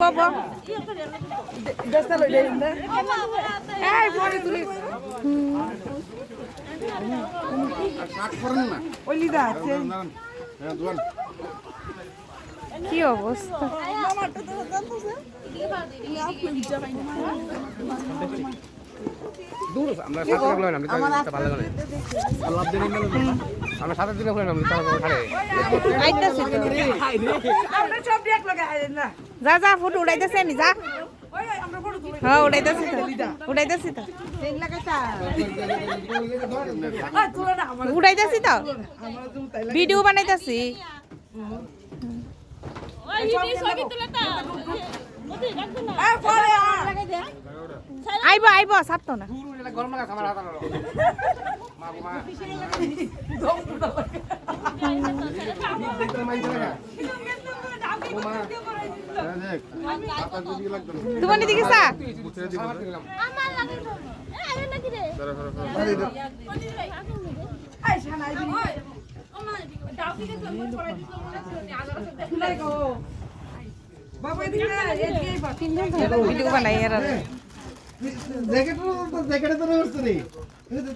Baba. Just a little. Hey, what is it? Only that. কি অবস্থা দূর আমরা সাথে লাগলাম আমরা তো ভালো লাগে আল্লাহ দিন আমরা সাথে দিন লাগলাম আমরা খারে আইতাছি তো আমরা সব দেখ লাগাই না যা যা ফটো উড়াইতেছি আমি যা হ্যাঁ উড়াইতেছি তো উড়াইতেছি তো ভিডিও বানাইতেছি আইব আইব সারতো না গরম লাগা আমার হাত তোমার দিকে সা ভিডিও বানাই এরা জ্যাকেট তো জ্যাকেটে তো রয়েছে